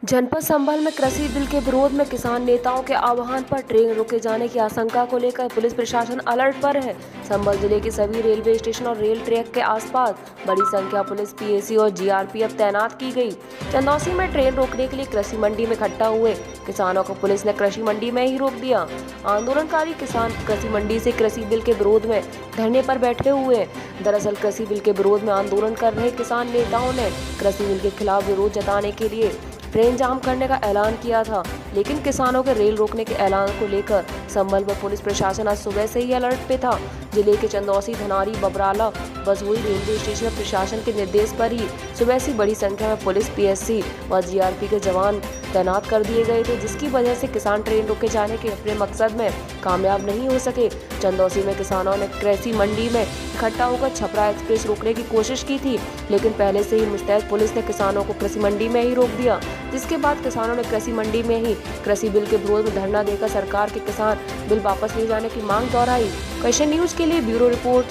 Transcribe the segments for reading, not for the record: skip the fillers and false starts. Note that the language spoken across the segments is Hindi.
जनपद संभल में कृषि बिल के विरोध में किसान नेताओं के आह्वान पर ट्रेन रोके जाने की आशंका को लेकर पुलिस प्रशासन अलर्ट पर है। संभल जिले के सभी रेलवे स्टेशन और रेल ट्रैक के आसपास बड़ी संख्या पुलिस, पीएसी और जीआरपीएफ तैनात की गई। चंदौसी में ट्रेन रोकने के लिए कृषि मंडी में इकट्ठा हुए किसानों को पुलिस ने कृषि मंडी में ही रोक दिया। आंदोलनकारी किसान कृषि मंडी से कृषि बिल के विरोध में धरने पर बैठे हुए हैं। दरअसल कृषि बिल के विरोध में आंदोलन कर रहे किसान नेताओं ने कृषि बिल के खिलाफ विरोध जताने के लिए ट्रेन जाम करने का ऐलान किया था, लेकिन किसानों के रेल रोकने के ऐलान को लेकर संभल में पुलिस प्रशासन आज सुबह से ही अलर्ट पे था। जिले के चंदौसी, धनारी, बबराला, बसोई रेलवे स्टेशन प्रशासन के निर्देश पर ही सुबह से बड़ी संख्या में पुलिस, पीएससी व जीआरपी के जवान तैनात कर दिए गए थे, जिसकी वजह से किसान ट्रेन रोके जाने के अपने मकसद में कामयाब नहीं हो सके। चंदौसी में किसानों ने कृषि मंडी में इकट्ठा होकर छपरा एक्सप्रेस रोकने की कोशिश की थी, लेकिन पहले से ही मुस्तैद पुलिस ने किसानों को कृषि मंडी में ही रोक दिया, जिसके बाद किसानों ने कृषि मंडी में ही कृषि बिल के विरोध में धरना देकर सरकार के किसान बिल वापस ले जाने की मांग दोहराई। क्वेश्चन न्यूज के लिए ब्यूरो रिपोर्ट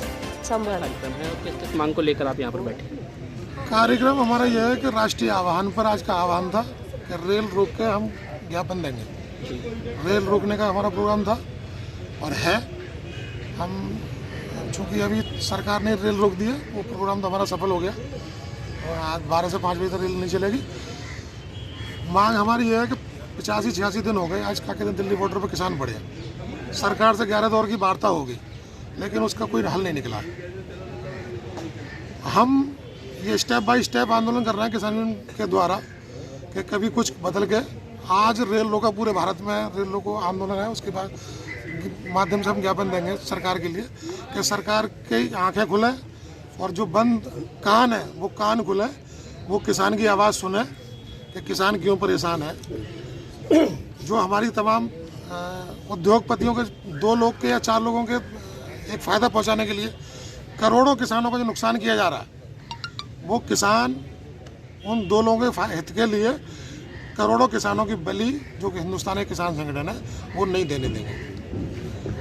संभल। किस मांग को लेकर आप यहाँ पर बैठे? कार्यक्रम हमारा यह है कि राष्ट्रीय आह्वान पर आज का आह्वान था कि रेल रोक के हम ज्ञापन देंगे। रेल रोकने का हमारा प्रोग्राम था और है। हम चूँकि अभी सरकार ने रेल रोक दी है, वो प्रोग्राम तो हमारा सफल हो गया और आज 12 से 5 बजे तक रेल नहीं चलेगी। मांग हमारी यह है कि 85-86 दिन हो गए आज का दिन दिल्ली बॉर्डर पर किसान पड़े। सरकार से 11 दौर की वार्ता होगी, लेकिन उसका कोई हल नहीं निकला। हम ये स्टेप बाय स्टेप आंदोलन कर रहे हैं किसानों के द्वारा कि कभी कुछ बदल के आज रेल रोका पूरे भारत में रेल रोको आंदोलन है। उसके बाद माध्यम से हम ज्ञापन देंगे सरकार के लिए कि सरकार की आंखें खुले और जो बंद कान है वो कान खुले, वो किसान की आवाज़ सुने कि किसान क्यों परेशान है। जो हमारी तमाम उद्योगपतियों के 2 लोग के या 4 लोगों के एक फ़ायदा पहुंचाने के लिए करोड़ों किसानों का जो नुकसान किया जा रहा है, वो किसान उन 2 लोगों के हित के लिए करोड़ों किसानों की बलि जो कि हिंदुस्तानी किसान संगठन है वो नहीं देने देंगे।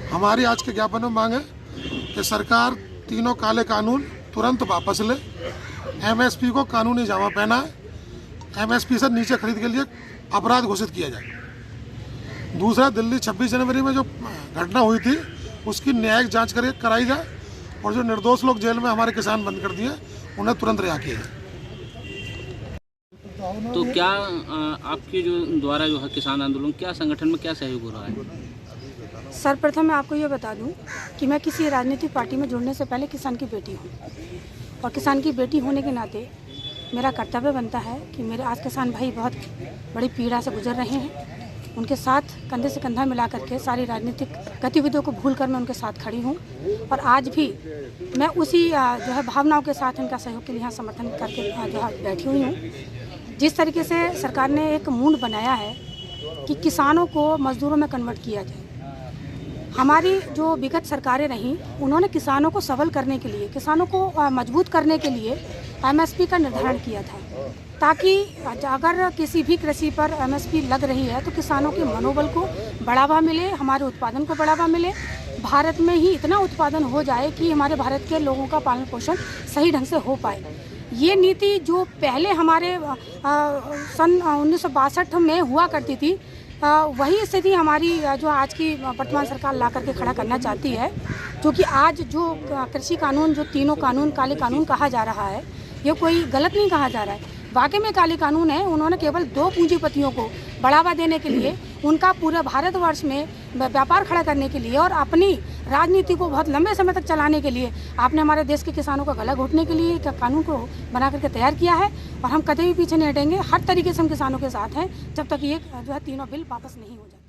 हमारी आज के ज्ञापन में मांग है कि सरकार तीनों काले कानून तुरंत वापस ले, एमएसपी को कानूनी जामा पहना है, एमएसपी से नीचे खरीद के लिए अपराध घोषित किया जाए। दूसरा, दिल्ली 26 जनवरी में जो घटना हुई थी उसकी न्यायिक जांच कराई जाए और जो निर्दोष लोग जेल में हमारे किसान बंद कर दिए उन्हें तुरंत रिहा किया जाए। तो क्या आपके जो द्वारा जो है किसान आंदोलन, क्या संगठन में क्या सहयोग हो रहा है? सर्वप्रथम मैं आपको ये बता दूं कि मैं किसी राजनीतिक पार्टी में जुड़ने से पहले किसान की बेटी हूं और किसान की बेटी होने के नाते मेरा कर्तव्य बनता है कि मेरे आज किसान भाई बहुत बड़ी पीड़ा से गुजर रहे हैं। उनके साथ कंधे से कंधा मिला करके सारी राजनीतिक गतिविधियों को भूलकर मैं उनके साथ खड़ी हूं और आज भी मैं उसी जो है भावनाओं के साथ उनका सहयोग के लिए समर्थन करके जो है बैठी हुई हूँ। जिस तरीके से सरकार ने एक मूड बनाया है कि किसानों को मजदूरों में कन्वर्ट किया जाए, हमारी जो विगत सरकारें रहीं उन्होंने किसानों को सबल करने के लिए, किसानों को मजबूत करने के लिए एमएसपी का निर्धारण किया था, ताकि अगर किसी भी कृषि पर एमएसपी लग रही है तो किसानों के मनोबल को बढ़ावा मिले, हमारे उत्पादन को बढ़ावा मिले, भारत में ही इतना उत्पादन हो जाए कि हमारे भारत के लोगों का पालन पोषण सही ढंग से हो पाए। ये नीति जो पहले हमारे सन 1962 में हुआ करती थी, वही स्थिति हमारी जो आज की वर्तमान सरकार ला करके खड़ा करना चाहती है। क्योंकि आज जो कृषि कानून, जो तीनों कानून काले कानून कहा जा रहा है, ये कोई गलत नहीं कहा जा रहा है, वाकई में काले कानून है। उन्होंने केवल 2 पूंजीपतियों को बढ़ावा देने के लिए, उनका पूरे भारतवर्ष में व्यापार खड़ा करने के लिए और अपनी राजनीति को बहुत लंबे समय तक चलाने के लिए आपने हमारे देश के किसानों का गला घोटने के लिए एक कानून को बना करके तैयार किया है और हम कभी भी पीछे नहीं हटेंगे। हर तरीके से हम किसानों के साथ हैं जब तक ये जो है तीनों बिल वापस नहीं हो जाते।